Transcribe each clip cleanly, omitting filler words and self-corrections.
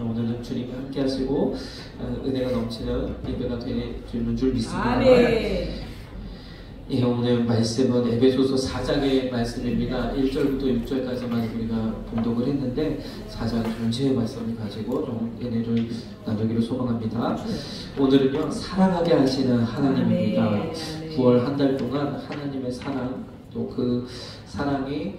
오늘은 주님과 함께 하시고 은혜가 넘치는 예배가 되는 줄 믿습니다. 예, 오늘 말씀은 에베소서 4장의 말씀입니다. 1절부터 6절까지만 우리가 봉독을 했는데 4장 전체의 말씀을 가지고 좀 은혜를 나누기를 소망합니다. 오늘은요, 사랑하게 하시는 하나님입니다. 9월 한 달 동안 하나님의 사랑, 또 그 사랑이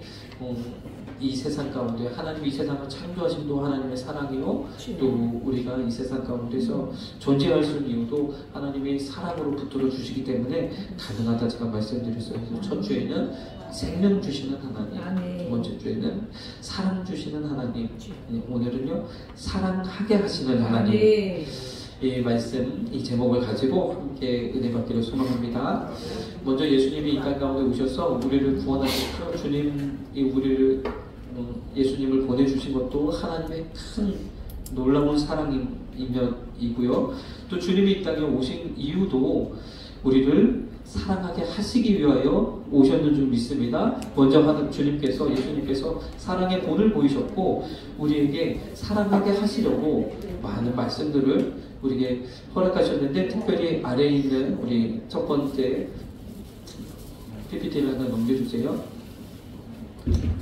이 세상 가운데 하나님이 이 세상을 창조하심도 하나님의 사랑이요, 또 우리가 이 세상 가운데서 존재할 수 있는 이유도 하나님이 사랑으로 붙들어 주시기 때문에 가능하다 제가 말씀드렸어요. 그래서 첫 주에는 생명 주시는 하나님, 두 번째 주에는 사랑 주시는 하나님, 오늘은요 사랑하게 하시는 하나님, 이 말씀, 이 제목을 가지고 함께 은혜 받기를 소망합니다. 먼저 예수님이 이 땅 가운데 오셔서 우리를 구원하셨죠. 주님이 우리를 예수님을 보내주신 것도 하나님의 큰 놀라운 사랑이고요. 또 주님이 이 땅에 오신 이유도 우리를 사랑하게 하시기 위하여 오셨는 줄 믿습니다. 먼저 주님께서, 예수님께서 사랑의 본을 보이셨고 우리에게 사랑하게 하시려고 많은 말씀들을 우리에게 허락하셨는데, 특별히 아래에 있는 우리 첫 번째 PPT를 하나 넘겨주세요.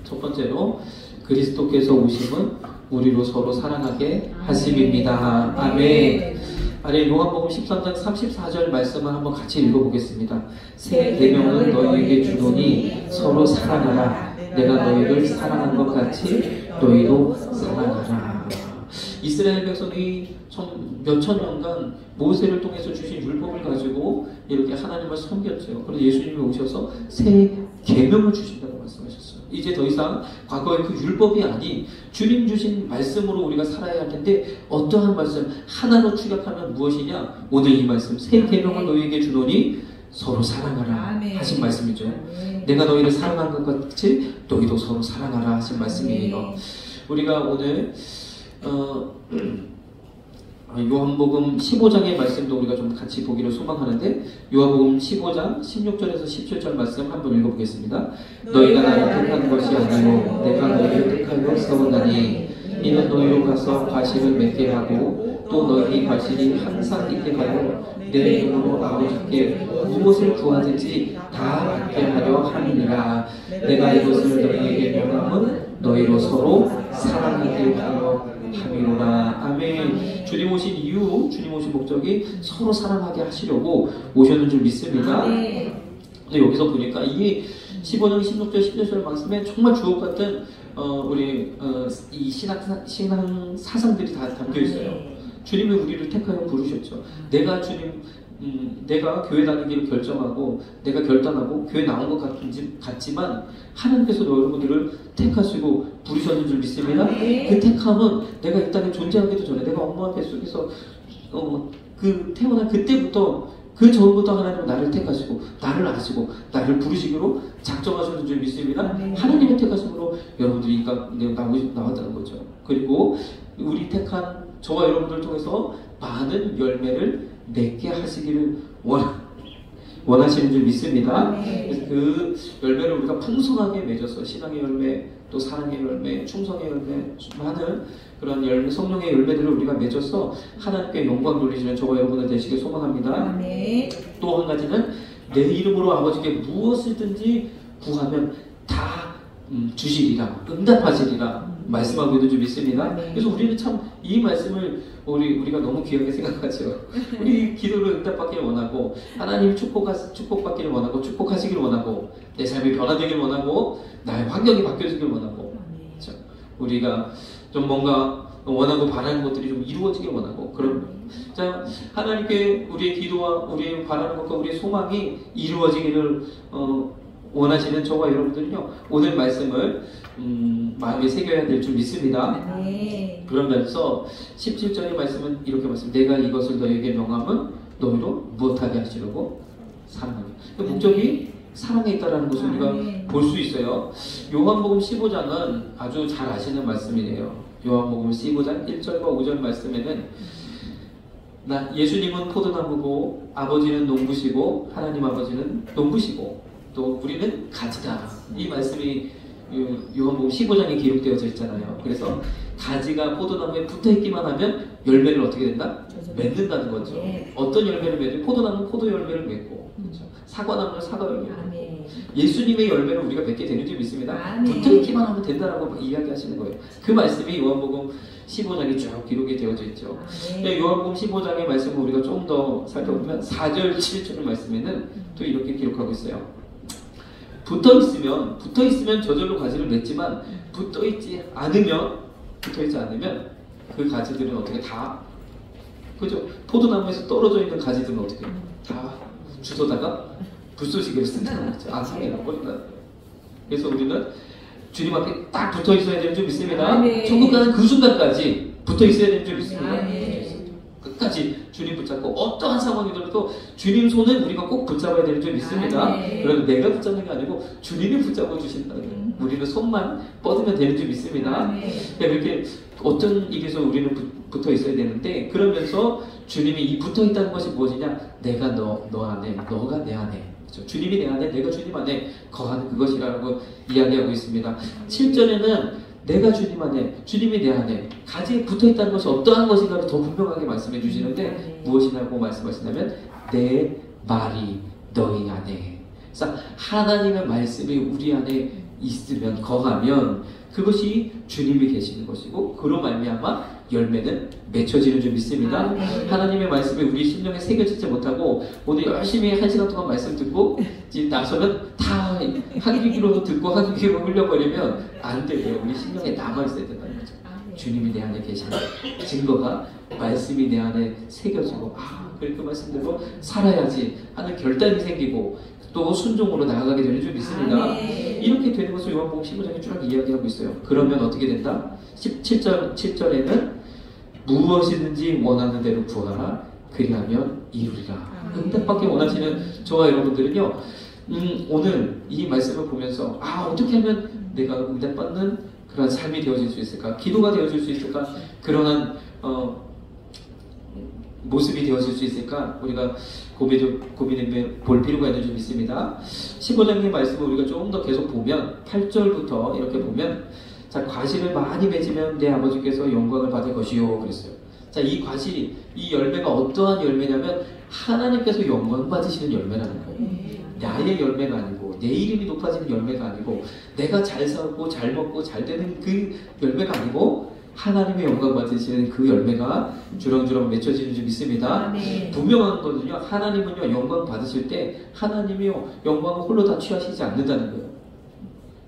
첫 번째로 그리스도께서 오심은 우리로 서로 사랑하게 하심입니다. 아멘. 아래 요한복음 13장 34절 말씀을 한번 같이 읽어보겠습니다. 새 계명은 너희에게 주노니 서로 사랑하라. 내가 너희를 사랑한 것 같이 너희도 사랑하라. 이스라엘 백성이 몇천 년간 모세를 통해서 주신 율법을 가지고 이렇게 하나님을 섬겼죠. 그런데 예수님이 오셔서 새 계명을 주신다고 말씀하셨어요. 이제 더 이상 과거의 그 율법이 아닌 주님 주신 말씀으로 우리가 살아야 할 텐데, 어떠한 말씀 하나로 축약하면 무엇이냐? 오늘 이 말씀, 새 계명을 너희에게 주노니 서로 사랑하라 하신 말씀이죠. 내가 너희를 사랑한 것 같이 너희도 서로 사랑하라 하신 말씀이에요. 우리가 오늘 요한복음 15장의 말씀도 우리가 좀 같이 보기를 소망하는데, 요한복음 15장 16절에서 17절 말씀 한번 읽어보겠습니다. 너희가 나를 택한 것이 아니요 내가 너희를 택하여 세웠나니 이는 너희로 가서 과실을 맺게 하고 또 너희 과실이 항상 있게 하여 내 이름으로 아버지께 무엇을 구하든지 다 받게 하려 함이니라. 내가 이것을 너희에게 명함은 너희로 서로 사랑하게 하려 함이로라. 아멘. 주님 오신 이유, 주님 오신 목적이 서로 사랑하게 하시려고 오셨는 줄 믿습니다. 근데 여기서 보니까 이 15장 16절 17절 말씀에 정말 주옥 같은 이 신앙 사상들이 다 담겨 있어요. 주님이 우리를 택하여 부르셨죠. 내가 교회 다니기를 결정하고 내가 결단하고 교회 나온 것 같지만 하나님께서 여러분들을 택하시고 부르셨는 줄 믿습니다. 그 택함은 내가 이 땅에 존재하기도 전에, 내가 엄마 뱃속에서 태어난 그때부터, 그 전부터 하나님은 나를 택하시고 나를 아시고 나를 부르시기로 작정하셨는 줄 믿습니다. 하나님의 택하심으로 여러분들이 이 땅에 나왔다는 거죠. 그리고 우리 택한 저와 여러분들을 통해서 많은 열매를 맺게 하시기를 원하시는 줄 믿습니다. 그래서 그 열매를 우리가 풍성하게 맺어서 신앙의 열매, 또 사랑의 열매, 충성의 열매, 많은 그런 열매, 성령의 열매들을 우리가 맺어서 하나님께 영광 돌리시는 저와 여러분들 되시길 소망합니다. 또 한 가지는 내 이름으로 아버지께 무엇이든지 구하면 다 주시리라, 응답하시리라 말씀하고 있는 줄 믿습니다. 그래서 우리는 참 이 말씀을 우리가 너무 귀하게 생각하죠. 우리 기도를 응답받기를 원하고, 하나님이 축복받기를 원하고, 축복하시기를 원하고, 내 삶이 변화되기를 원하고, 나의 환경이 바뀌어지기를 원하고, 그렇죠? 우리가 좀 뭔가 원하고 바라는 것들이 좀 이루어지길 원하고, 자, 하나님께 우리의 기도와 우리의 바라는 것과 우리의 소망이 이루어지기를 원하시는 저와 여러분들은요, 오늘 말씀을 마음에 새겨야 될 줄 믿습니다. 그러면서 17절의 말씀은 이렇게 말씀합니다. 내가 이것을 너에게 명함은 너희로 무엇하게 하시려고? 사랑하게. 그 목적이 사랑에 있다는 것을 우리가 볼 수 있어요. 요한복음 15장은 아주 잘 아시는 말씀이에요. 요한복음 15장 1절과 5절 말씀에는 예수님은 포도나무고 아버지는 농부시고 하나님 아버지는 농부시고 또 우리는 가지다. 이 말씀이 요한복음 15장에 기록되어져 있잖아요. 그래서 가지가 포도나무에 붙어있기만 하면 열매를 어떻게 된다? 맺는다는 거죠. 네. 어떤 열매를 맺는? 포도나무는 포도 열매를 맺고, 그렇죠? 사과나무는 사과 열매를 맺고. 아멘. 예수님의 열매를 우리가 맺게 되는 줄 믿습니다. 아멘. 붙어있기만 하면 된다라고 이야기하시는 거예요. 그 말씀이 요한복음 15장에 쭉 기록이 되어져 있죠. 아멘. 요한복음 15장의 말씀을 우리가 좀 더 살펴보면 4절, 7절의 말씀에는 또 이렇게 기록하고 있어요. 붙어있으면 저절로 가지를 맺지만 붙어있지 않으면 그 가지들은 어떻게 다, 그죠? 포도나무에서 떨어져 있는 가지들은 어떻게 다 주워다가 불쏘시개를 쓴다는 거죠. 상해가 버린다는 거예요. 그래서 우리는 주님 앞에 딱 붙어 있어야 되는 줄 믿습니다. 천국 가는 그 순간까지 붙어 있어야 되는 줄 믿습니다. 끝까지 주님 붙잡고 어떠한 상황이더라도 주님 손은 우리가 꼭 붙잡아야 되는 줄 믿습니다. 그러면 내가 붙잡는 게 아니고 주님이 붙잡아 주신다는 거예요. 우리는 손만 뻗으면 되는 줄 믿습니다. 그렇게 어떤 일에서 우리는 붙어 있어야 되는데, 그러면서 주님이 이 붙어 있다는 것이 무엇이냐? 내가 너 안에, 너가 내 안에, 그렇죠? 주님이 내 안에, 내가 주님 안에 거하는 그것이라고 이야기하고 있습니다. 7절에는 내가 주님 안에, 주님이 내 안에, 가지에 붙어 있다는 것이 어떠한 것인가를 더 분명하게 말씀해 주시는데, 무엇이라고 말씀하시냐면 내 말이 너희 안에. 그래서 하나님의 말씀이 우리 안에 있으면, 거하면 그것이 주님이 계시는 것이고, 그로 말미암아 열매는 맺혀지는 줄 믿습니다. 하나님의 말씀이 우리 심령에 새겨지지 못하고 오늘 열심히 1시간 동안 말씀 듣고 나서는 다 한 귀로 듣고 한 귀로 흘려버리면 안 돼요. 우리 심령에 남아있어야 된다는 거죠. 주님이 내 안에 계시는 증거가 말씀이 내 안에 새겨지고, 그 말씀대로 살아야지 하는 결단이 생기고 또 순종으로 나아가게 되는 줄 믿습니다. 이렇게 되는 것을 요한복음 15장에 쭉 이야기하고 있어요. 그러면 어떻게 된다? 7절에는 무엇이든지 원하는 대로 구하라, 그리하면 이루리라. 응답받기 원하시는 저와 여러분들은요, 오늘 이 말씀을 보면서 어떻게 하면 내가 응답받는 그런 삶이 되어질 수 있을까? 기도가 되어질 수 있을까? 그러한 모습이 되어질 수 있을까? 우리가 고민해 볼 필요가 있는 줄 믿습니다. 15장의 말씀을 우리가 조금 더 계속 보면 8절부터 이렇게 보면, 자, 과실을 많이 맺으면 내 아버지께서 영광을 받을 것이요 그랬어요. 자, 이 과실이, 이 열매가 어떠한 열매냐면 하나님께서 영광 받으시는 열매라는 거예요. 나의 열매가 아니고, 내 이름이 높아지는 열매가 아니고, 내가 잘 살고 잘 먹고 잘 되는 그 열매가 아니고, 하나님의 영광 받으시는 그 열매가 주렁주렁 맺혀지는 줄 믿습니다. 분명한 거는요, 하나님은요 영광 받으실 때 하나님이요 영광을 홀로 다 취하시지 않는다는 거예요.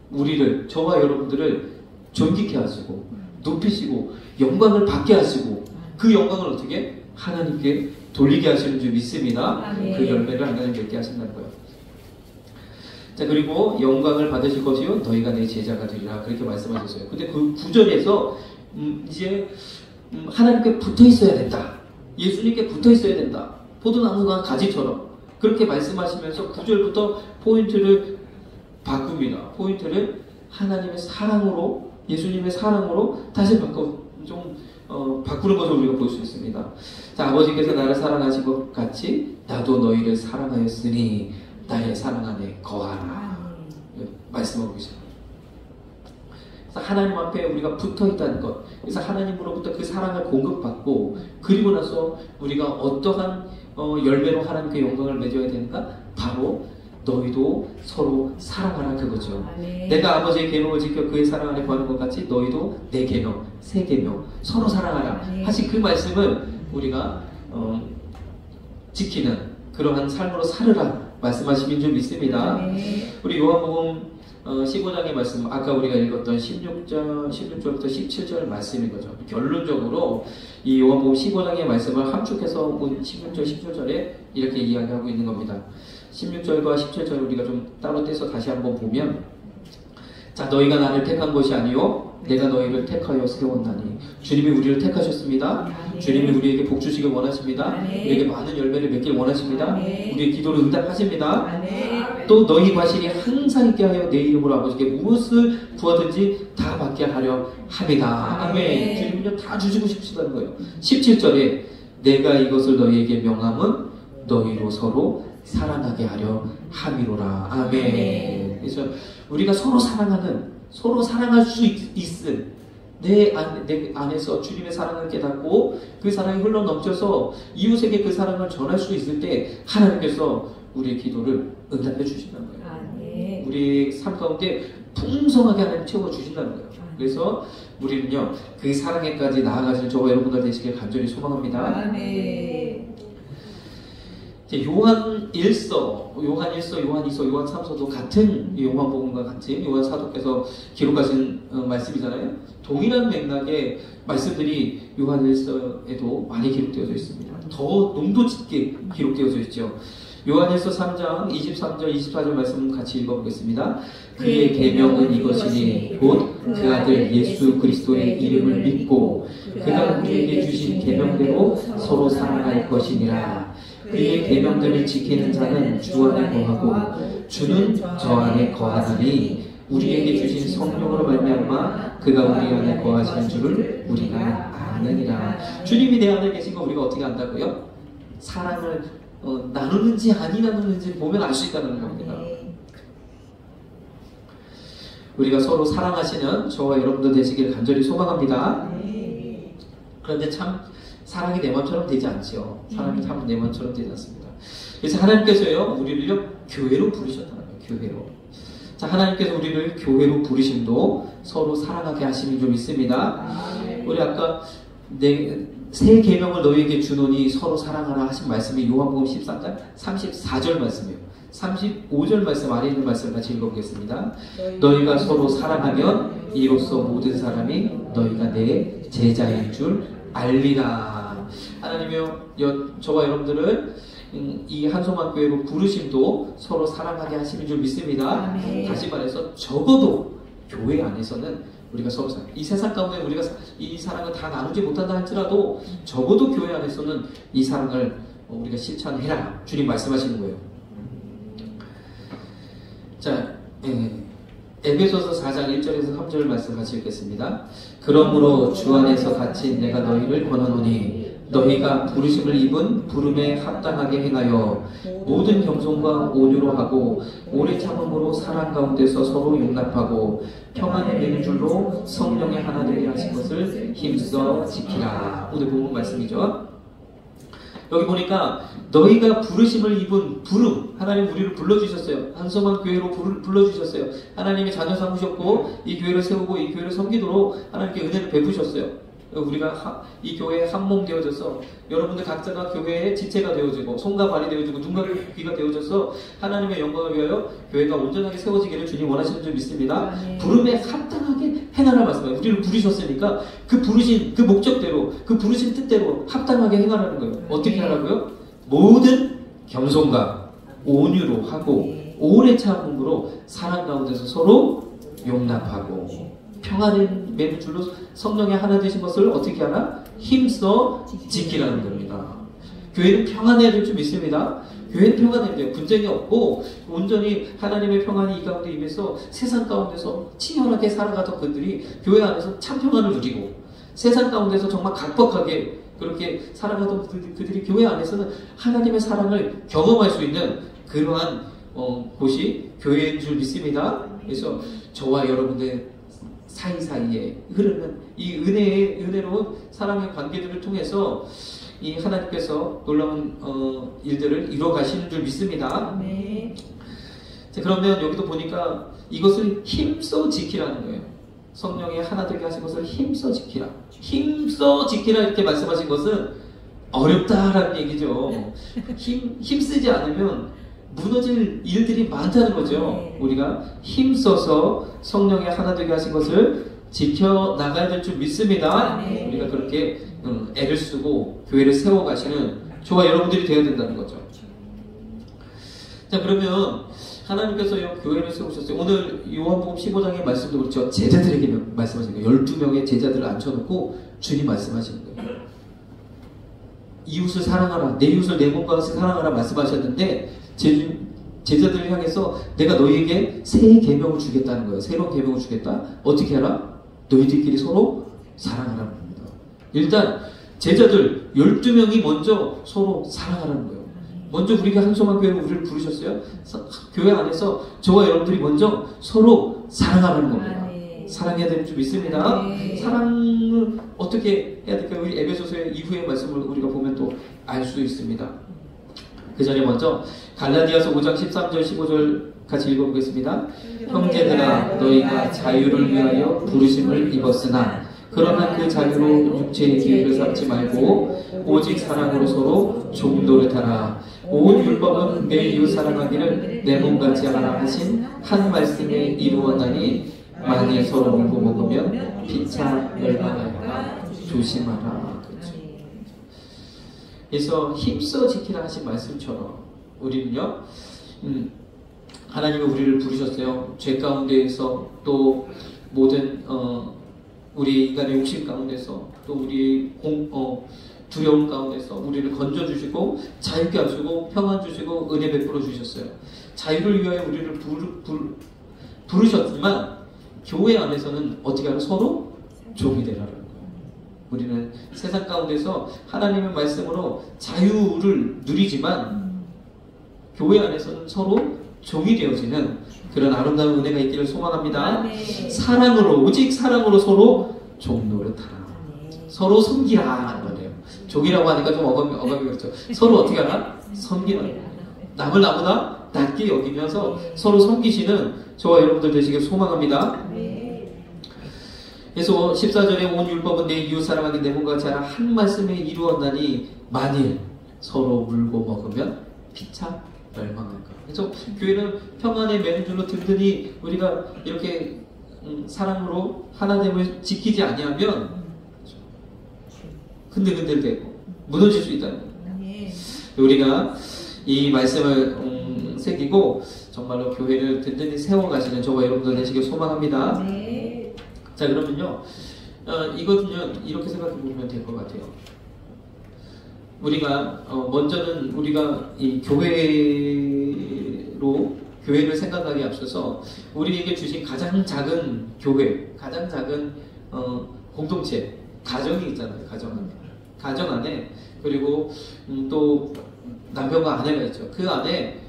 우리를, 저와 여러분들을 존귀케 하시고 높이시고 영광을 받게 하시고, 그 영광을 어떻게? 하나님께 돌리게 하시는 줄 믿습니다. 그 열매를 하나님 맺게 하신다는 거예요. 자, 그리고 영광을 받으실 것이요 너희가 내 제자가 되리라, 그렇게 말씀하셨어요. 근데 그 9절에서 이제 하나님께 붙어 있어야 된다, 예수님께 붙어 있어야 된다, 포도나무가 가지처럼, 그렇게 말씀하시면서 9절부터 포인트를 바꿉니다. 포인트를 하나님의 사랑으로, 예수님의 사랑으로 다시 바꾸는 것을 우리가 볼 수 있습니다. 자, 아버지께서 나를 사랑하신 것 같이 나도 너희를 사랑하였으니 나의 사랑 안에 거하라, 말씀하고 계십니다. 하나님 앞에 우리가 붙어 있다는 것, 그래서 하나님으로부터 그 사랑을 공급받고, 그리고 나서 우리가 어떠한 열매로 하나님께 영광을 맺어야 되는가? 바로 너희도 서로 사랑하라, 그거죠. 내가 아버지의 계명을 지켜 그의 사랑 안에 거하는 것 같이 너희도 내 계명, 새 계명, 서로 사랑하라 하신 그 말씀을 우리가 지키는 그러한 삶으로 살으라 말씀하시는 줄 믿습니다. 우리 요한복음 15장의 말씀, 아까 우리가 읽었던 16절부터 17절 말씀인 거죠. 결론적으로 이 요한복음 15장의 말씀을 함축해서 16절, 17절에 이렇게 이야기하고 있는 겁니다. 16절과 17절 우리가 좀 따로 떼서 다시 한번 보면, 자, 너희가 나를 택한 것이 아니요 내가 너희를 택하여 세웠나니. 주님이 우리를 택하셨습니다. 주님이 우리에게 복 주시길 원하십니다. 우리에게 많은 열매를 맺길 원하십니다. 우리의 기도를 응답하십니다. 또 너희 과실이 항상 있게 하여 내 이름으로 아버지께 무엇을 구하든지 다 받게 하려 함이다. 아멘. 주님은요 다 주시고 싶으시다는 거예요. 17절에 내가 이것을 너희에게 명함은 너희로 서로 사랑하게 하려 함이로라. 아멘. 그래서 우리가 서로 사랑하는, 서로 사랑할 수 있을 내 안에서 주님의 사랑을 깨닫고 그 사랑이 흘러 넘쳐서 이웃에게 그 사랑을 전할 수 있을 때 하나님께서 우리의 기도를 응답해 주신다는 거예요. 네. 우리 삶 가운데 풍성하게 하나님 채워주신다는 거예요. 그래서 우리는요, 그 사랑에까지 나아가실 저와 여러분들 되시길 간절히 소망합니다. 네. 요한 1서, 요한 2서, 요한 3서도 같은 요한복음과 같은 요한 사도께서 기록하신 말씀이잖아요. 동일한 맥락의 말씀들이 요한 1서에도 많이 기록되어져 있습니다. 더 농도 짙게 기록되어져 있죠. 요한일서 3장 23절 24절 말씀 같이 읽어보겠습니다. 그의 계명은 이것이니 곧 그 아들 예수 그리스도의 이름을 믿고 그가 우리에게 주신 계명대로 서로 사랑할 것이니라. 그의 계명들을 지키는 자는 주 안에 거하고 주는 저 안에 거하나니 우리에게 주신 성령으로 말미암아 그가 우리 안에 거하시는 줄을 우리가 아느니라. 주님이 내 안에 계신 거 우리가 어떻게 안다고요? 사랑을 나누는지 아니 나누는지 보면 알 수 있다는 겁니다. 우리가 서로 사랑하시는 저와 여러분도 되시길 간절히 소망합니다. 그런데 참 사랑이 내 마음처럼 되지 않죠. 사랑이 참 내 마음처럼 되지 않습니다. 그래서 하나님께서요, 우리를요 교회로 부르셨다는 거예요. 교회로. 자, 하나님께서 우리를 교회로 부르심도 서로 사랑하게 하심이 좀 있습니다. 우리 아까 새 계명을 너희에게 주노니 서로 사랑하라 하신 말씀이 요한복음 13장 34절 말씀이에요. 35절 말씀 아래 있는 말씀 같이 읽어보겠습니다. 너희가 서로 사랑하면 이로써 모든 사람이 너희가 내 제자인 줄 알리라. 하나님이요, 저와 여러분들을 이 한송환교회로 부르심도 서로 사랑하게 하시는 줄 믿습니다. 다시 말해서 적어도 교회 안에서는 우리가 서로 이 세상 가운데 우리가 이 사랑을 다 나누지 못한다 할지라도 적어도 교회 안에서는 이 사랑을 우리가 실천해라. 주님 말씀하시는 거예요. 자, 에베소서 4장 1절에서 3절 말씀 같이 읽겠습니다. 그러므로 주 안에서 갇힌 내가 너희를 권하노니 너희가 부르심을 입은 부름에 합당하게 행하여 모든 겸손과 온유로 하고 오래 참음으로 사랑 가운데서 서로 용납하고 평안에 되는 줄로 성령의 하나 되게 하신 것을 힘써 지키라. 오늘 본문 말씀이죠. 여기 보니까 너희가 부르심을 입은 부름, 하나님 우리를 불러주셨어요. 한성환 교회로 불러주셨어요. 하나님이 자녀 삼으셨고 이 교회를 세우고 이 교회를 섬기도록 하나님께 은혜를 베푸셨어요. 우리가 이 교회에 한몸 되어져서 여러분들 각자가 교회의 지체가 되어지고 손과 발이 되어지고 눈과 귀가 되어져서 하나님의 영광을 위하여 교회가 온전하게 세워지기를 주님 원하시는 줄 믿습니다. 부름에 합당하게 행하라 말씀이에요. 우리를 부르셨으니까 그 부르신 그 목적대로 그 부르신 뜻대로 합당하게 행하라는 거예요. 어떻게 하라고요? 모든 겸손과 온유로 하고 오래 참음으로 사랑 가운데서 서로 용납하고 평안에 매는 줄로 성령의 하나 되신 것을 어떻게 하나? 힘써 지키라는 겁니다. 교회는 평안해야 될 줄 믿습니다. 교회는 평안해야 돼요. 분쟁이 없고 온전히 하나님의 평안이 이 가운데 임해서 세상 가운데서 치열하게 살아가던 그들이 교회 안에서 참 평안을 누리고 세상 가운데서 정말 각박하게 그렇게 살아가던 그들이 교회 안에서는 하나님의 사랑을 경험할 수 있는 그러한 곳이 교회인 줄 믿습니다. 그래서 저와 여러분들 사이사이에 흐르는 이 은혜로운 사랑의 관계들을 통해서 이 하나님께서 놀라운 일들을 이뤄가시는 줄 믿습니다. 네. 자, 그러면 여기도 보니까 이것을 힘써 지키라는 거예요. 성령이 하나 되게 하신 것을 힘써 지키라. 힘써 지키라 이렇게 말씀하신 것은 어렵다라는 얘기죠. 힘쓰지 않으면 무너질 일들이 많다는 거죠. 우리가 힘써서 성령의 하나 되게 하신 것을 지켜나가야 될 줄 믿습니다. 우리가 그렇게 애를 쓰고 교회를 세워가시는 저와 여러분들이 되어야 된다는 거죠. 자, 그러면 하나님께서 교회를 세우셨어요. 오늘 요한복음 15장의 말씀도 그렇죠. 제자들에게 말씀하시는 거예요. 12명의 제자들을 앉혀놓고 주님 말씀하시는 거예요. 이웃을 사랑하라. 내 이웃을 내 몸과 같이 사랑하라 말씀하셨는데 제자들을 향해서 내가 너희에게 새 계명을 주겠다는 거예요. 새로운 계명을 주겠다. 어떻게 하라? 너희들끼리 서로 사랑하라는 겁니다. 일단 제자들 12명이 먼저 서로 사랑하라는 거예요. 먼저 우리가 한송환 교회로 우리를 부르셨어요. 교회 안에서 저와 여러분들이 먼저 서로 사랑하라는 겁니다. 사랑해야 되는 줄 믿습니다. 사랑을 어떻게 해야 될까요? 우리 에베소서의 이후의 말씀을 우리가 보면 또 알 수 있습니다. 그 전에 먼저 갈라디아서 5장 13절 15절 같이 읽어보겠습니다. 형제들아 너희가 자유를 위하여 부르심을 입었으나 그러나 그 자유로 육체의 기회를 삼지 말고 오직 사랑으로 서로 종노릇하라. 온 율법은 내 이웃 사랑하기를 내 몸같이 하라 하신 한 말씀에 이루었나니 만일 서로 물고 먹으면 피차 멸망할까 조심하라. 그래서 힘써 지키라 하신 말씀처럼 우리는요, 하나님은 우리를 부르셨어요. 죄 가운데에서 또 모든 우리 인간의 욕심 가운데서 또 우리 두려움 가운데서 우리를 건져주시고 자유케 하시고 평안 주시고 은혜 베풀어 주셨어요. 자유를 위하여 우리를 부르셨지만 교회 안에서는 어떻게 하면 서로 종이 되라는 거예요. 우리는 세상 가운데서 하나님의 말씀으로 자유를 누리지만 교회 안에서는 서로 종이 되어지는 그런 아름다운 은혜가 있기를 소망합니다. 사랑으로, 오직 사랑으로 서로 종노릇하라. 서로 섬기라 하는 거네요. 종이라고 하니까 좀 어감이 그렇죠. 서로 어떻게 하나? 섬기라. 남을 나보다 낮게 여기면서 서로 섬기시는 저와 여러분들 되시길 소망합니다. 그래서 14절에 온 율법은 내 이웃 사랑하기 내 몸과 같이 하라 한 말씀에 이루었나니 만일 서로 물고 먹으면 피차 멸망할까. 그래서 교회는 평안의 맨줄로 든든히 우리가 이렇게 사랑으로 하나됨을 지키지 아니하면 흔들흔들되고 무너질 수 있다는 거예요. 우리가 이 말씀을 새기고 정말로 교회를 든든히 세워가시는 저와 여러분들 되시길 소망합니다. 자, 그러면요, 이거는요, 이렇게 생각해 보면 될 것 같아요. 우리가, 먼저는 우리가 이 교회를 생각하기에 앞서서 우리에게 주신 가장 작은 교회, 가장 작은, 공동체, 가정이 있잖아요, 가정 안에, 그리고, 또, 남편과 아내가 있죠. 그 안에,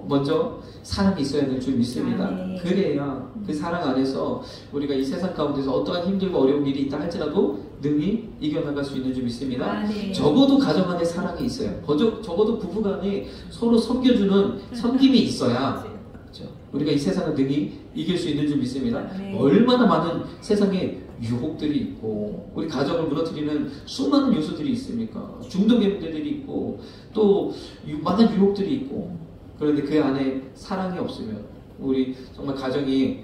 먼저 사랑이 있어야 될 줄 믿습니다. 그래야 그 사랑 안에서 우리가 이 세상 가운데서 어떠한 힘들고 어려운 일이 있다 할지라도 능히 이겨나갈 수 있는 줄 믿습니다. 적어도 가정 안에 사랑이 있어요. 적어도 부부간에 서로 섬겨주는 섬김이 있어야 그렇죠? 우리가 이 세상을 능히 이길 수 있는 줄 믿습니다. 얼마나 많은 세상에 유혹들이 있고 우리 가정을 무너뜨리는 수많은 요소들이 있습니까? 중독의 문제들이 있고 또 많은 유혹들이 있고 그런데 그 안에 사랑이 없으면 우리 정말 가정이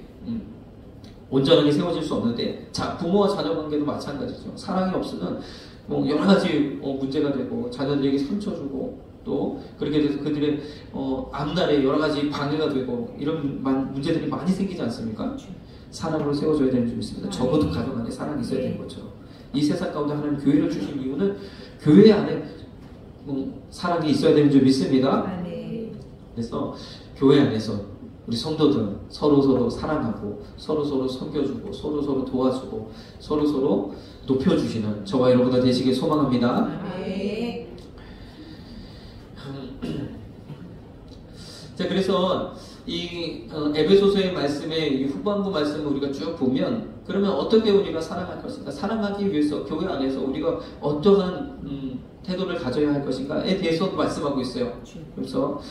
온전하게 세워질 수 없는데 부모와 자녀 관계도 마찬가지죠. 사랑이 없으면 뭐 여러 가지 문제가 되고 자녀들에게 상처 주고 또 그렇게 돼서 그들의 앞날에 여러 가지 방해가 되고 이런 문제들이 많이 생기지 않습니까? 사랑으로 세워줘야 되는 줄 믿습니다. 적어도 가정 안에 사랑이 있어야 되는 거죠. 이 세상 가운데 하나님 교회를 주신 이유는 교회 안에 사랑이 있어야 되는 줄 믿습니다. 그래서 교회 안에서 우리 성도들 서로 사랑하고 서로 섬겨주고 서로 도와주고 서로 높여주시는 저와 여러분들 되시길 소망합니다. 자, 그래서 이 에베소서의 말씀의 이 후반부 말씀을 우리가 쭉 보면 그러면 어떻게 우리가 사랑할 것인가? 사랑하기 위해서 교회 안에서 우리가 어떠한 태도를 가져야 할 것인가에 대해서 말씀하고 있어요. 그래서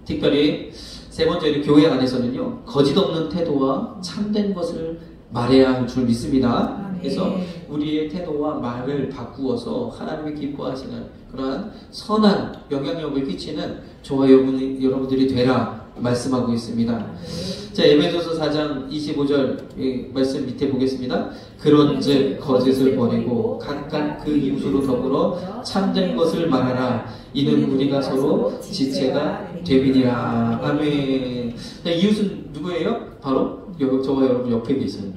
특별히 세 번째로 교회 안에서는요 거짓 없는 태도와 참된 것을 말해야 할 줄 믿습니다. 그래서 우리의 태도와 말을 바꾸어서 하나님이 기뻐하시는 그러한 선한 영향력을 끼치는 저와 여러분들이 되라 말씀하고 있습니다. 자, 에베소서 4장 25절 말씀 밑에 보겠습니다. 그런즉 거짓을 버리고 각각 그 이웃으로 더불어 참된 것을 말하라. 이는 우리가 서로 지체가 됨이니라. 아멘. 자, 이웃은 누구예요? 바로 저와 여러분 옆에 계신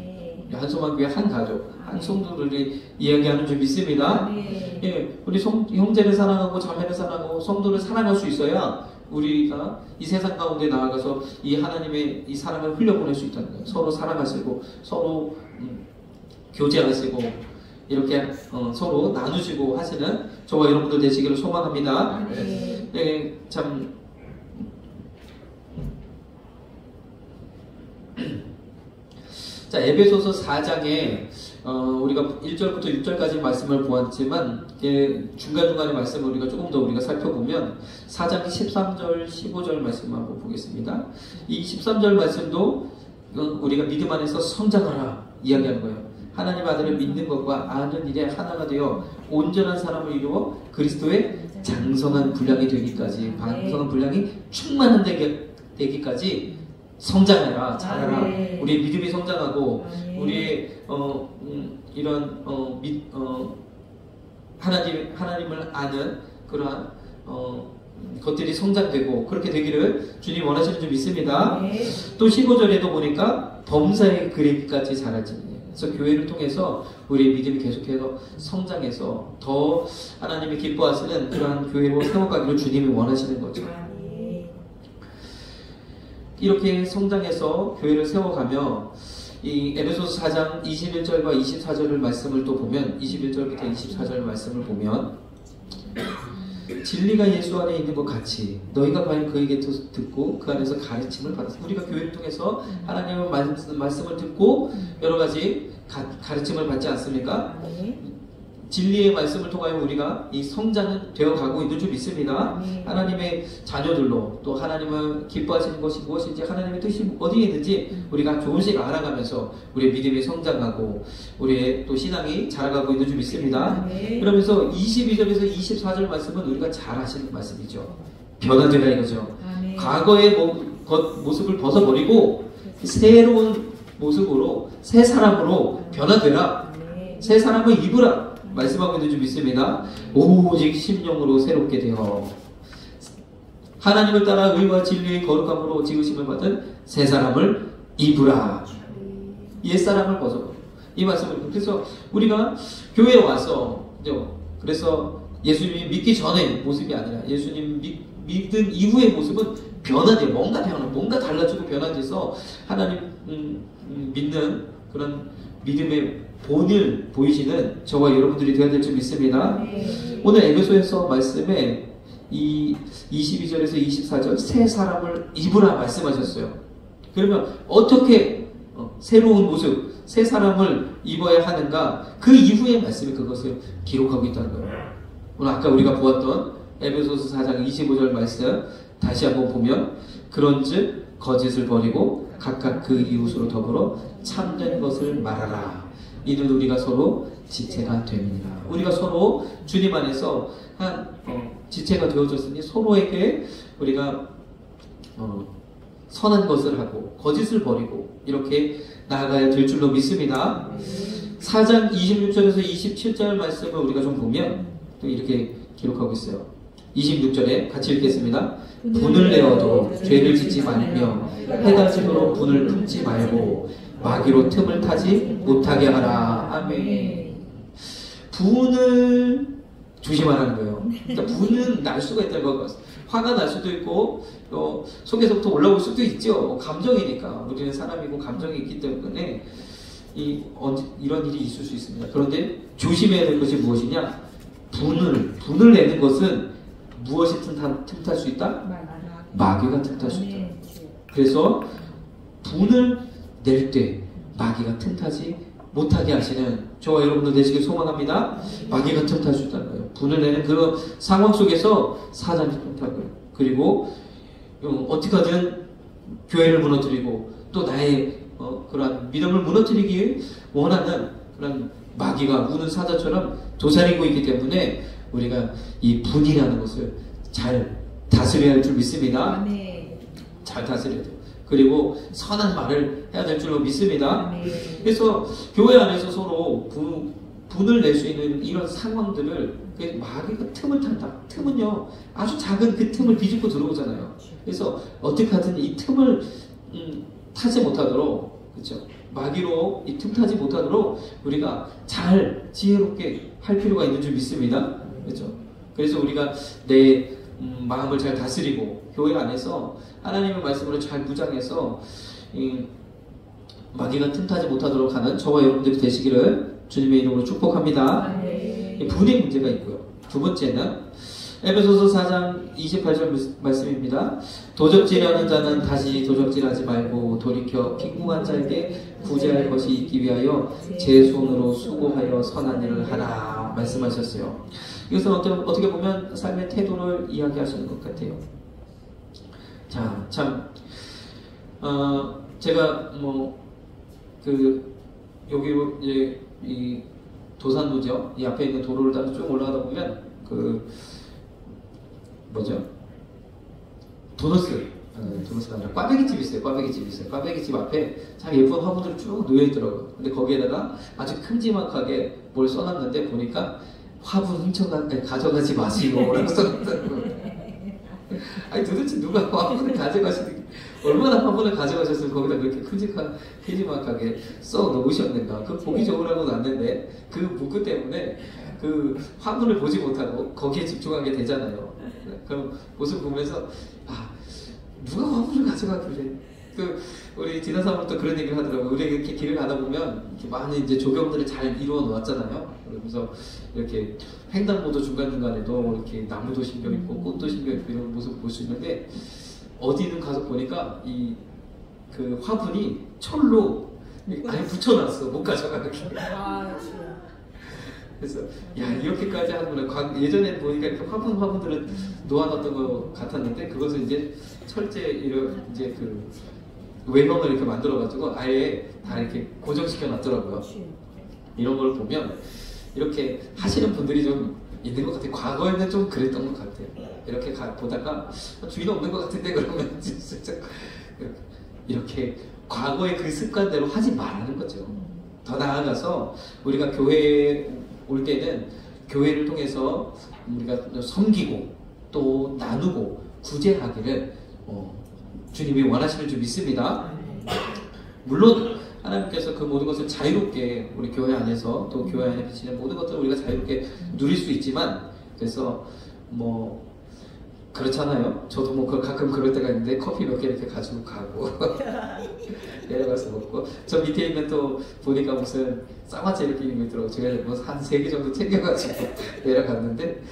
한소만교회 한 가족, 한 성도들이 이야기하는 줄 믿습니다. 예, 우리 형제를 사랑하고 자매를 사랑하고 성도를 사랑할 수 있어야 우리가 이 세상 가운데 나아가서 이 하나님의 이 사랑을 흘려보낼 수 있다는 거예요. 서로 사랑하시고 서로 교제하시고 이렇게 서로 나누시고 하시는 저와 여러분들 되시기를 소망합니다. 네, 참 자, 에베소서 4장에 우리가 1절부터 6절까지 말씀을 보았지만 중간중간의 말씀을 우리가 조금 더 우리가 살펴보면 4장 13절, 15절 말씀을 한번 보겠습니다. 이 13절 말씀도 우리가 믿음 안에서 성장하라 이야기하는 거예요. 하나님 아들을 믿는 것과 아는 일에 하나가 되어 온전한 사람을 이루어 그리스도의 장성한 분량이 되기까지, 장성한 분량이 충만한 되기까지 성장해라, 자라라. 우리의 믿음이 성장하고 우리의 이런 하나님을 아는 그러한 것들이 성장되고 그렇게 되기를 주님 원하시는 줄 믿습니다. 또 15절에도 보니까 범사에 그리기까지 자라지. 그래서 교회를 통해서 우리의 믿음이 계속해서 성장해서 더 하나님이 기뻐하시는 그러한 교회로 세워가기를 주님이 원하시는 거죠. 이렇게 성장해서 교회를 세워가며 이 에베소서 4장 21절과 24절을 말씀을 또 보면 21절부터 24절 말씀을 보면 진리가 예수 안에 있는 것 같이 너희가 과연 그에게 듣고 그 안에서 가르침을 받았어. 우리가 교회를 통해서 하나님의 말씀을 듣고 여러 가지 가르침을 받지 않습니까? 진리의 말씀을 통하여 우리가 이 성장은 되어가고 있는 줄 믿습니다. 하나님의 자녀들로 또 하나님을 기뻐하시는 것이 무엇인지 하나님의 뜻이 어디에 있는지 우리가 조금씩 알아가면서 우리의 믿음이 성장하고 우리의 또 신앙이 자라가고 있는 줄 믿습니다. 그러면서 22절에서 24절 말씀은 우리가 잘 아시는 말씀이죠. 변화되라 이거죠. 과거의 모습을 벗어버리고 새로운 모습으로 새 사람으로 변화되라. 새 사람을 입으라 말씀하고 있는 줄 믿습니다. 오직 심령으로 새롭게 되어 하나님을 따라 의와 진리의 거룩함으로 지으심을 받은 새 사람을 입으라. 옛 사람을 벗어버려. 이 말씀을. 그래서 우리가 교회에 와서 그래서 예수님이 믿기 전의 모습이 아니라 예수님 믿은 이후의 모습은 변화돼요. 뭔가 달라지고 변화돼서 하나님 믿는 그런 믿음의 본을 보이시는 저와 여러분들이 되어야 될 줄 믿습니다. 오늘 에베소에서 말씀에 이 22절에서 24절 새 사람을 입으라 말씀하셨어요. 그러면 어떻게 새로운 모습, 새 사람을 입어야 하는가? 그 이후의 말씀이 그것을 기록하고 있다는 거예요. 오늘 아까 우리가 보았던 에베소서 4장 25절 말씀 다시 한번 보면 그런즉 거짓을 버리고 각각 그 이웃으로 더불어 참된 것을 말하라. 이는 우리가 서로 지체가 됩니다. 우리가 서로 주님 안에서 한 지체가 되어졌으니 서로에게 우리가 선한 것을 하고 거짓을 버리고 이렇게 나아가야 될 줄로 믿습니다. 4장 26절에서 27절 말씀을 우리가 좀 보면 또 이렇게 기록하고 있어요. 26절에 같이 읽겠습니다. 분을 내어도 죄를 짓지 말며 해가 지도록 분을 품지 말고 마귀로 틈을 타지 못하게 하라. 아멘. 분을 조심하라는 거예요. 그러니까 분은 날 수가 있다는 거. 화가 날 수도 있고 속에서부터 올라올 수도 있죠. 감정이니까 우리는 사람이고 감정이 있기 때문에 이런 일이 있을 수 있습니다. 그런데 조심해야 될 것이 무엇이냐? 분을 내는 것은 무엇이 틈탈 수 있다? 마귀가 틈탈 수 있다. 그래서 분을 낼 때 마귀가 틈타지 못하게 하시는 저와 여러분들 되시길 소망합니다. 마귀가 틈탈 수 있다는 거예요. 분을 내는 그런 상황 속에서 사단이 틈타고요. 그리고 어떻게든 교회를 무너뜨리고 또 나의 그런 믿음을 무너뜨리기 원하는 그런 마귀가 우는 사자처럼 도사리고 있기 때문에 우리가 이 분이라는 것을 잘 다스려야 할 줄 믿습니다. 잘 다스려야 돼요. 그리고 선한 말을 해야 될 줄로 믿습니다. 그래서 교회 안에서 서로 분을 낼 수 있는 이런 상황들을 마귀가 틈을 탄다. 틈은요 아주 작은 그 틈을 비집고 들어오잖아요. 그래서 어떻게 하든 이 틈을 타지 못하도록, 그렇죠? 마귀로 이 틈 타지 못하도록 우리가 잘 지혜롭게 할 필요가 있는 줄 믿습니다. 그렇죠? 그래서 우리가 내 마음을 잘 다스리고 교회 안에서 하나님의 말씀으로 잘 무장해서 마귀가 틈타지 못하도록 하는 저와 여러분들이 되시기를 주님의 이름으로 축복합니다. 분의 문제가 있고요. 두 번째는 에베소서 4장 28절 말씀입니다. 도적질하는 자는 다시 도적질하지 말고 돌이켜 빈궁한 자에게 구제할 것이 있기 위하여 제 손으로 수고하여 선한 일을 하라 말씀하셨어요. 이것은 어떻게 보면 삶의 태도를 이야기하시는 것 같아요. 자, 참 제가 여기로 이제 이 도산도죠. 이 앞에 있는 도로를 따라 쭉 올라가다 보면 도너스가 아니라 꽈배기집이 있어요. 꽈배기집 앞에 참 예쁜 화분들이 쭉 놓여있더라고요. 근데 거기에다가 아주 큼지막하게 뭘 써놨는데 보니까 화분 가져가지 마시고 라고 써놨다는 거예요. 아니 도대체 누가 화분을 가져가시는 얼마나 화분을 가져가셨으면 거기다 그렇게 큼지막하게 써 놓으셨는가. 그 보기 좋으라고 놨는데 그 문구 때문에 그 화분을 보지 못하고 거기에 집중하게 되잖아요. 그럼 모습 보면서 누가 화분을 가져가길래. 우리 지나사모도 그런 얘기를 하더라고요. 우리 이렇게 길을 가다 보면 이렇게 많은 이제 조경들을 잘 이루어 놓았잖아요. 그러면서 이렇게 횡단보도 중간중간에도 이렇게 나무도 심겨 있고 꽃도 심겨 있고 이런 모습을 볼 수 있는데 어디는 가서 보니까 그 화분이 철로 아예 붙여놨어. 못 가져가게. 그래서 이렇게까지 하는구나. 예전에 보니까 이렇게 화분들은 놓아놨던 것 같았는데 그것을 이제 철제 이제 그 외형을 이렇게 만들어가지고 아예 다 이렇게 고정시켜 놨더라고요. 이런 걸 보면 이렇게 하시는 분들이 좀 있는 것 같아요. 과거에는 좀 그랬던 것 같아요. 이렇게 보다가 주인 없는 것 같은데 그러면 진짜 이렇게 과거의 그 습관대로 하지 말라는 거죠. 더 나아가서 우리가 교회에 올 때는 교회를 통해서 우리가 섬기고 또 나누고 구제하기를 주님이 원하시는 줄 믿습니다. 물론 하나님께서 그 모든 것을 자유롭게 우리 교회 안에서 또 교회 안에 비치는 모든 것들을 우리가 자유롭게 누릴 수 있지만 그래서 그렇잖아요. 저도 가끔 그럴 때가 있는데 커피 몇 개 이렇게 가지고 가고 내려가서 먹고 저 밑에 있는 또 보니까 무슨 쌍화채 이렇게 있는 거 있더라고요. 제가 한 3개 정도 챙겨가지고 내려갔는데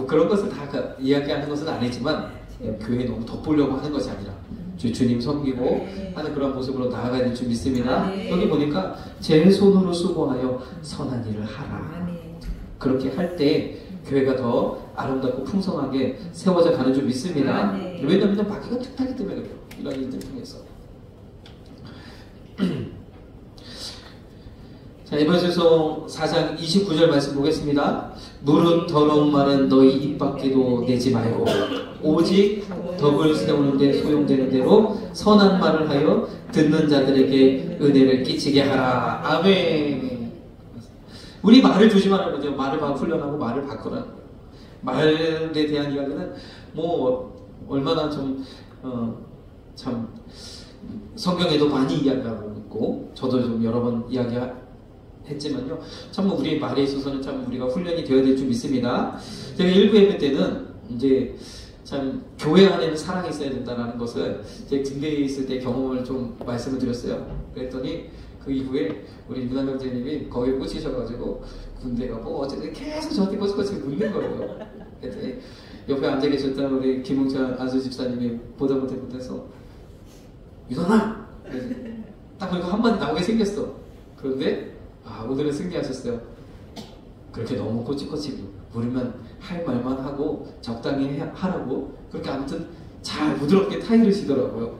그런 것을 다 이야기하는 것은 아니지만 교회에 너무 덧보려고 하는 것이 아니라 주님 섬기고 하는 그런 모습으로 나아가야 될 줄 믿습니다. 여기 보니까 제 손으로 수고하여 선한 일을 하라. 그렇게 할 때 교회가 더 아름답고 풍성하게 세워져 가는 줄 믿습니다. 왜냐하면 마귀가 툭하기 때문에 그래요. 이런 일들 통해서. 자, 에베소서 4장 29절 말씀 보겠습니다. 무릇 더러운 말은 너희 입 밖에도 내지 말고 오직 덕을 세우는 데 소용되는 대로 선한 말을 하여 듣는 자들에게 은혜를 끼치게 하라. 아멘. 우리 말을 조심하라는 거죠. 말을 훈련하고 말을 바꾸라는 거예요. 말에 대한 이야기는 얼마나 참 성경에도 많이 이야기하고 있고 저도 좀 여러 번 이야기했지만요. 참 우리 말에 있어서는 참 우리가 훈련이 되어야 될 줄 믿습니다. 제가 1부 예배 때는 이제 참 교회 안에는 사랑이 있어야 된다는 것을 제 군대에 있을 때 경험을 좀 말씀을 드렸어요. 그랬더니 그 이후에 우리 문한 형제님이 거기에 꽂히셔가지고 군대가 어쨌든 계속 저한테 꼬치꼬치 묻는 거예요. 그랬더니 옆에 앉아 계셨던 우리 김웅찬 안수 집사님이 보다 못해서 유선아! 딱 보니까 한마디 나오게 생겼어. 그런데 오늘은 승리하셨어요. 그렇게 너무 꼬치꼬치 물으면 할 말만 하고 적당히 하라고 그렇게 아무튼 잘 부드럽게 타이르시더라고요.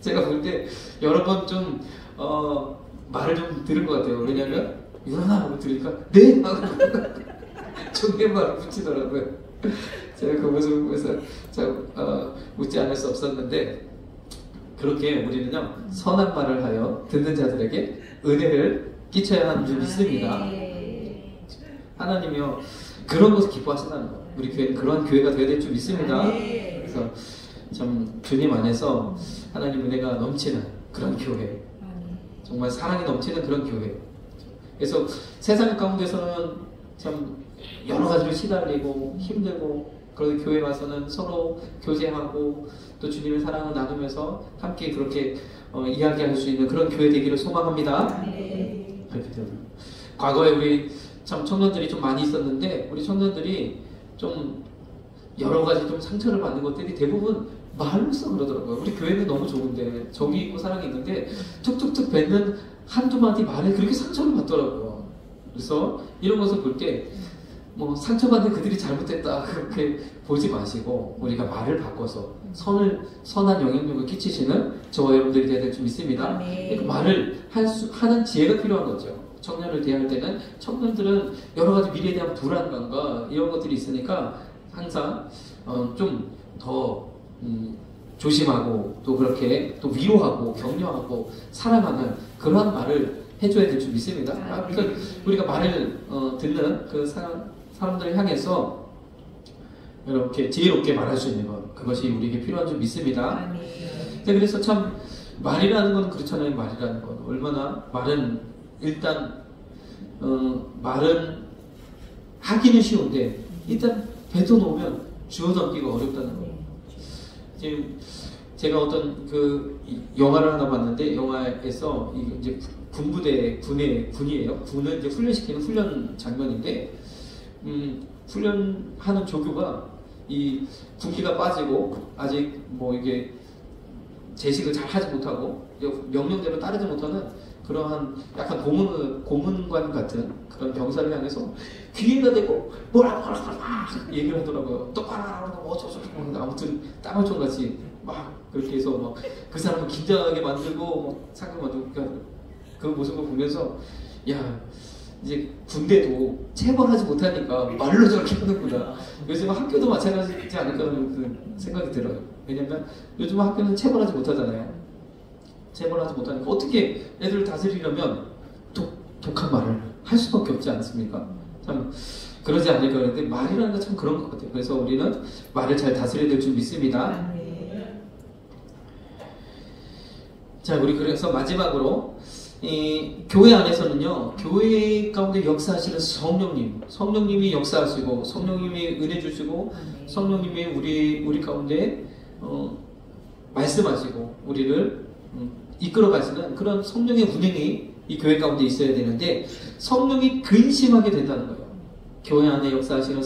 제가 볼 때 여러 번 좀 말을 좀 들은 것 같아요. 왜냐면 유난하 하고 들으니까 네? 하고 존댓말을 붙이더라고요. 제가 그 모습을 보면서 웃지 않을 수 없었는데 그렇게 우리는요 선한 말을 하여 듣는 자들에게 은혜를 끼쳐야 하는 줄 믿습니다. 하나님이요 그런 것을 기뻐하신다는 거예요. 우리 교회는 그런 교회가 되어야 될 줄 믿습니다. 그래서 참 주님 안에서 하나님 은혜가 넘치는 그런 교회, 정말 사랑이 넘치는 그런 교회. 그래서 세상 가운데서는 참 여러 가지로 시달리고 힘들고 그런 교회 와서는 서로 교제하고 또 주님의 사랑을 나누면서 함께 그렇게 이야기할 수 있는 그런 교회 되기를 소망합니다. 그렇게 되어요. 과거에 우리 참 청년들이 좀 많이 있었는데 우리 청년들이 좀 여러 가지 좀 상처를 받는 것들이 대부분 말로써 그러더라고요. 우리 교회는 너무 좋은데 정이 있고 사랑이 있는데 툭툭툭 뱉는 한두 마디 말에 그렇게 상처를 받더라고요. 그래서 이런 것을 볼 때 뭐 상처받는 그들이 잘못했다 그렇게 보지 마시고 우리가 말을 바꿔서 선한 영향력을 끼치시는 저와 여러분들이 되어야 될 줄 믿습니다. 그러니까 말을 하는 지혜가 필요한 거죠. 청년을 대할 때는 청년들은 여러 가지 미래에 대한 불안감과 이런 것들이 있으니까 항상 좀 더 조심하고 또 그렇게 또 위로하고 격려하고 사랑하는 그러한 말을 해줘야 될 줄 믿습니다. 그러니까 우리가 말을 듣는 그 사람들을 향해서 이렇게 지혜롭게 말할 수 있는 것, 그것이 우리에게 필요한 줄 믿습니다. 그래서 참 말이라는 건 그렇잖아요. 말이라는 건 얼마나 말은 일단 말은 하기는 쉬운데 일단 뱉어놓으면 주워담기가 어렵다는 거예요. 지금 제가 어떤 그 영화를 하나 봤는데 영화에서 이제 군이에요. 군을 이제 훈련시키는 훈련 장면인데 훈련하는 조교가 이 군기가 빠지고 아직 뭐 이게 제식을 잘 하지 못하고 명령대로 따르지 못하는 그러한 약간 고문관 같은 그런 병사를 향해서 귀에다 대고 뭐라고 얘기를 하더라고요. 똑바로 하라고 어쩌고 아무튼 땅을총같이 막 그렇게 해서 막 그 사람을 긴장하게 만들고 막 상처 만들고 그 모습을 보면서 야 이제 군대도 체벌하지 못하니까 말로 저렇게 하는구나. 요즘 학교도 마찬가지지 않을까라는 그 생각이 들어요. 왜냐면 요즘 학교는 체벌하지 못하잖아요. 체벌하지 못하니까 어떻게 애들을 다스리려면 독한 말을 할 수밖에 없지 않습니까? 참 그러지 않을까 그랬는데 말이라는 건 참 그런 것 같아요. 그래서 우리는 말을 잘 다스려야 될 줄 믿습니다. 자, 우리 그래서 마지막으로 이 교회 안에서는요, 교회 가운데 역사하시는 성령님이 역사하시고 성령님이 은혜 주시고 성령님이 우리 가운데 말씀하시고 우리를 이끌어 가시는 그런 성령의 운행이 이 교회 가운데 있어야 되는데 성령이 근심하게 된다는 거예요. 교회 안에 역사하시는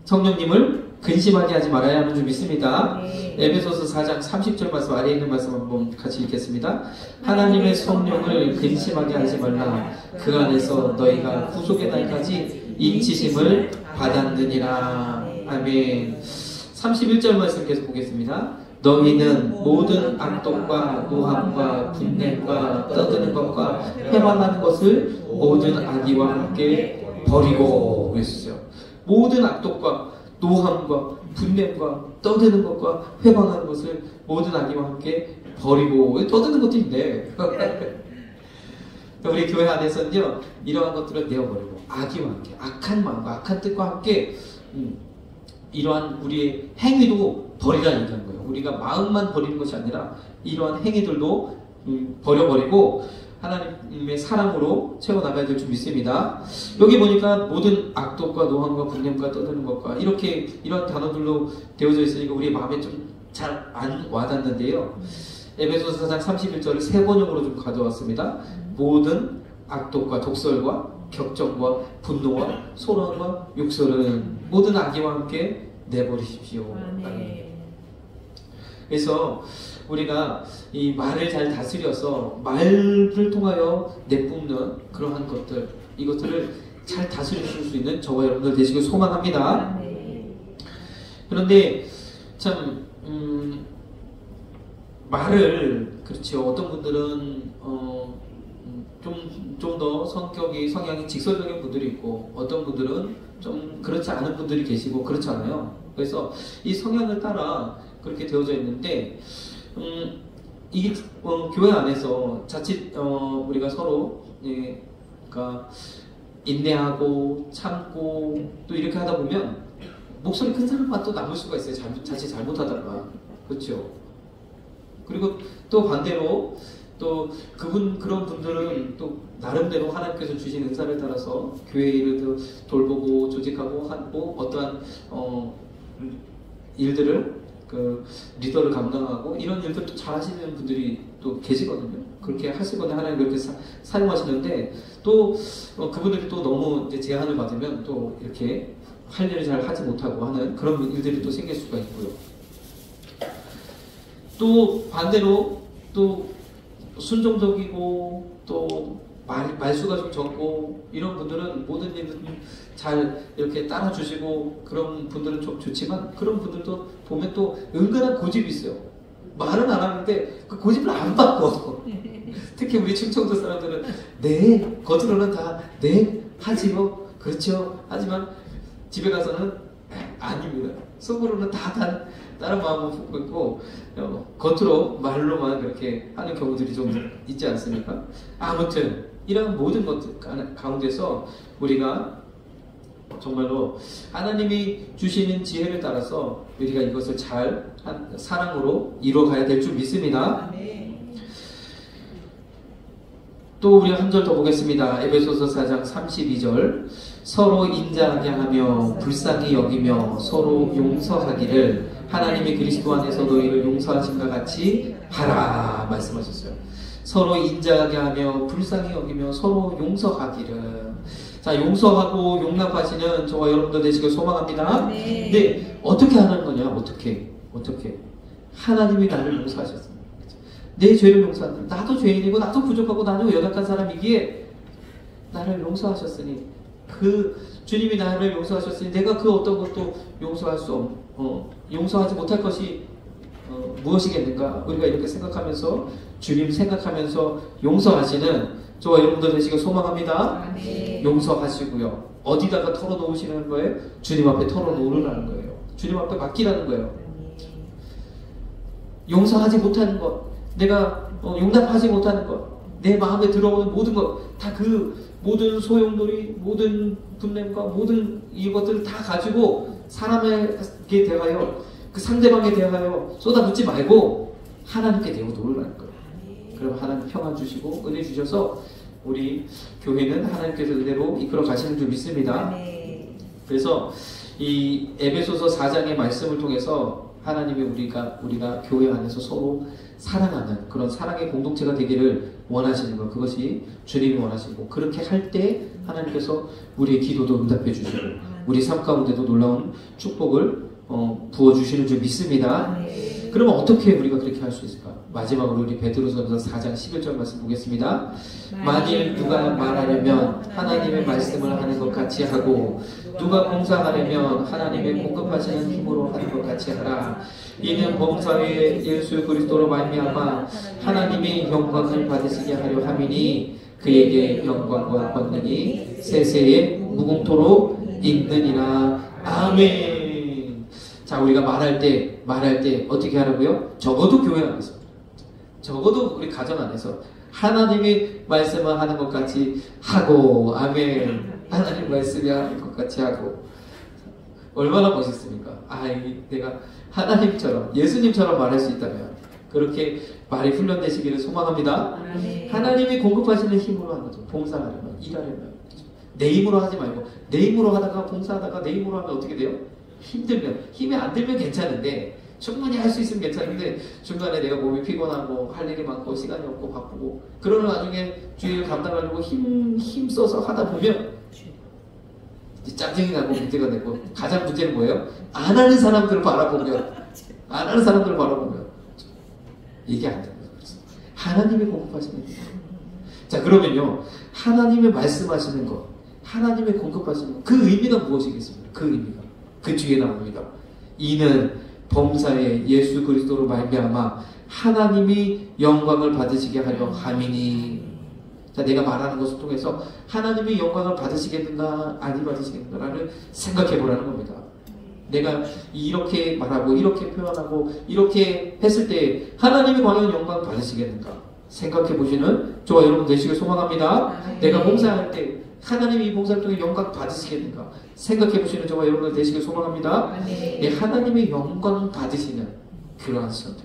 성령님을 근심하게 하지 말아야 하는 줄 믿습니다. 에베소서 4장 30절 말씀 아래에 있는 말씀 한번 같이 읽겠습니다. 하나님의 성령을 근심하게 하지 말라. 그 안에서 너희가 구속의 날까지 인치심을 받았느니라. 아멘. 31절 말씀 계속 보겠습니다. 너희는 모든 악독과 노함과 분냄과 떠드는 것과 회방하는 것을 모든 악의와 함께 버리고 그랬어요. 모든 악독과 노함과 분냄과 떠드는 것과 회방하는 것을 모든 악의와 함께 버리고. 떠드는 것도 있네. 우리 교회 안에서는요 이러한 것들을 내어버리고 악의와 함께 악한 마음과 악한 뜻과 함께 이러한 우리의 행위도 버리라 얘기하는 거예요. 우리가 마음만 버리는 것이 아니라 이러한 행위들도 버려버리고 하나님의 사랑으로 채워나가야 될 줄 믿습니다. 여기 보니까 모든 악독과 노함과 분냄과 떠드는 것과 이런 단어들로 되어져 있으니까 우리 마음에 좀 잘 안 와닿는데요. 에베소서 4장 31절을 세 번역으로 좀 가져왔습니다. 모든 악독과 독설과 격정과 분노와 소란과 욕설은 모든 악의와 함께 내버리십시오. 그래서 우리가 이 말을 잘 다스려서 말을 통하여 내뿜는 그러한 것들, 이것들을 잘 다스리실 수 있는 저와 여러분들 되시길 소망합니다. 그런데 참 말을 그렇죠. 어떤 분들은 좀 더 성향이 직설적인 분들이 있고 어떤 분들은 좀 그렇지 않은 분들이 계시고 그렇잖아요. 그래서 이 성향을 따라 그렇게 되어져 있는데 이 교회 안에서 자칫 우리가 서로 그러니까 인내하고 참고 또 이렇게 하다 보면 목소리 큰 사람만 또 남을 수가 있어요. 자칫 잘못하다가. 그렇죠. 그리고 또 반대로 또 그런 분들은 또 나름대로 하나님께서 주신 은사를 따라서 교회 일을 돌보고 조직하고 하고 어떠한 일들을 그 리더를 감당하고 이런 일들도 잘 하시는 분들이 또 계시거든요. 그렇게 하시거나 하나님 그렇게 사용하시는데 또 그분들이 또 너무 이제 제한을 받으면 또 이렇게 할 일을 잘 하지 못하고 하는 그런 일들이 또 생길 수가 있고요. 또 반대로 또 순종적이고 또 말수가 좀 적고 이런 분들은 모든 일을 잘 이렇게 따라주시고 그런 분들은 좀 좋지만 그런 분들도 보면 또 은근한 고집이 있어요. 말은 안 하는데 그 고집을 안 바꿔. 특히 우리 충청도 사람들은 네, 겉으로는 다 네, 하지요, 그렇죠. 하지만 집에 가서는 아닙니다. 속으로는 다 다른 마음을 품고 있고 겉으로 말로만 그렇게 하는 경우들이 좀 있지 않습니까? 아무튼 이런 모든 것들 가운데서 우리가 정말로 하나님이 주시는 지혜를 따라서 우리가 이것을 잘 사랑으로 이루어가야 될 줄 믿습니다. 또 우리 한 절 더 보겠습니다. 에베소서 4장 32절 서로 인자하게 하며 불쌍히 여기며 서로 용서하기를 하나님이 그리스도 안에서 너희를 용서하신과 같이 하라 말씀하셨어요. 서로 인자하게 하며 불쌍히 여기며 서로 용서하기를. 자, 용서하고 용납하시는 저와 여러분들 되시길 소망합니다. 근데 어떻게 하는 거냐? 어떻게 하나님이 나를 용서하셨습니다. 내 죄를 용서한다. 나도 죄인이고 나도 부족하고 나도 연약한 사람이기에 나를 용서하셨으니 그 주님이 나를 용서하셨으니 내가 그 어떤 것도 용서하지 못할 것이 무엇이겠는가? 우리가 이렇게 생각하면서 주님 생각하면서 용서하시는 저와 여러분들 되시길 소망합니다. 용서하시고요. 어디다가 털어놓으시는 거예요? 주님 앞에 털어놓으라는 거예요. 주님 앞에 맡기라는 거예요. 용서하지 못하는 것, 내가 용납하지 못하는 것, 내 마음에 들어오는 모든 것, 다 그 모든 소용돌이, 모든 분냄과 모든 이것들을 다 가지고 사람에게 대하여 그 상대방에 대하여 쏟아붓지 말고 하나님께 내어놓으라는 거예요. 그럼 하나님 평안 주시고 은혜 주셔서 우리 교회는 하나님께서 은혜로 이끌어 가시는 줄 믿습니다. 그래서 이 에베소서 4장의 말씀을 통해서 하나님이 우리가 교회 안에서 서로 사랑하는 그런 사랑의 공동체가 되기를 원하시는 것, 그것이 주님이 원하시고 그렇게 할 때 하나님께서 우리의 기도도 응답해 주시고 우리 삶 가운데도 놀라운 축복을 부어주시는 줄 믿습니다. 그러면 어떻게 우리가 그렇게 할 수 있을까? 마지막으로 우리 베드로전서 4장 11절 말씀 보겠습니다. 만일 누가 말하려면 하나님의 말씀을 하는 것 같이 하고 누가 봉사하려면 하나님의 공급하시는 힘으로 하는 것 같이 하라. 이는 범사에 예수 그리스도로 말미암아 하나님의 영광을 받으시게 하려 함이니 그에게 영광과 권능이 세세에 무궁토록 있느니라. 아멘. 자, 우리가 말할 때 어떻게 하라고요? 적어도 교회 안에서, 적어도 우리 가정 안에서 하나님이 말씀을 하는 것 같이 하고, 아멘. 하나님 말씀이 하는 것 같이 하고. 얼마나 멋있습니까? 내가 하나님처럼, 예수님처럼 말할 수 있다면 그렇게 말이 훈련되시기를 소망합니다. 하나님이 공급하시는 힘으로 하는 거죠. 봉사하려면, 일하려면. 내 힘으로 하지 말고, 내 힘으로 하다가 봉사하다가 내 힘으로 하면 어떻게 돼요? 힘들면, 힘이 안 들면 괜찮은데 충분히 할 수 있으면 괜찮은데 중간에 내가 몸이 피곤하고 할 일이 많고 시간이 없고 바쁘고 그러는 나중에 주일을 감당하려고 힘 써서 하다 보면 짜증이 나고 문제가 되고 가장 문제는 뭐예요? 안 하는 사람들을 바라보면 이게 안 됩니다. 하나님이 공급하시는 거예요. 자, 그러면요, 하나님이 말씀하시는 것, 하나님이 공급하시는 것, 그 의미가 무엇이겠습니까? 그 의미가 그 뒤에 나옵니다. 이는 범사에 예수 그리스도로 말미암아 하나님이 영광을 받으시게 하려 함이니. 자, 내가 말하는 것을 통해서 하나님이 영광을 받으시겠는가 아니 받으시겠는가를 생각해 보라는 겁니다. 내가 이렇게 말하고 이렇게 표현하고 이렇게 했을 때 하나님이 과연 영광을 받으시겠는가 생각해 보시는 저와 여러분 되시길 소망합니다. 내가 봉사할 때 하나님이 이 봉사를 통해 영광 받으시겠는가 생각해 보시는 저와 여러분들 되시길 소망합니다. 네, 하나님의 영광 받으시는 그러한 시간들.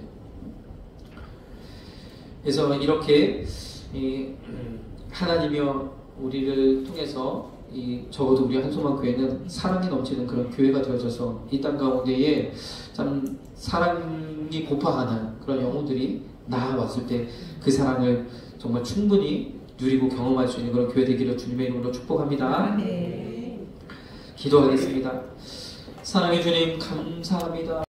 그래서 이렇게 하나님이여 우리를 통해서 적어도 우리 한소만 교회는 사랑이 넘치는 그런 교회가 되어져서 이 땅 가운데에 참 사랑이 고파하는 그런 영혼들이 나아왔을 때 그 사랑을 정말 충분히 누리고 경험할 수 있는 그런 교회 되기를 주님의 이름으로 축복합니다. 기도하겠습니다. 사랑의 주님 감사합니다.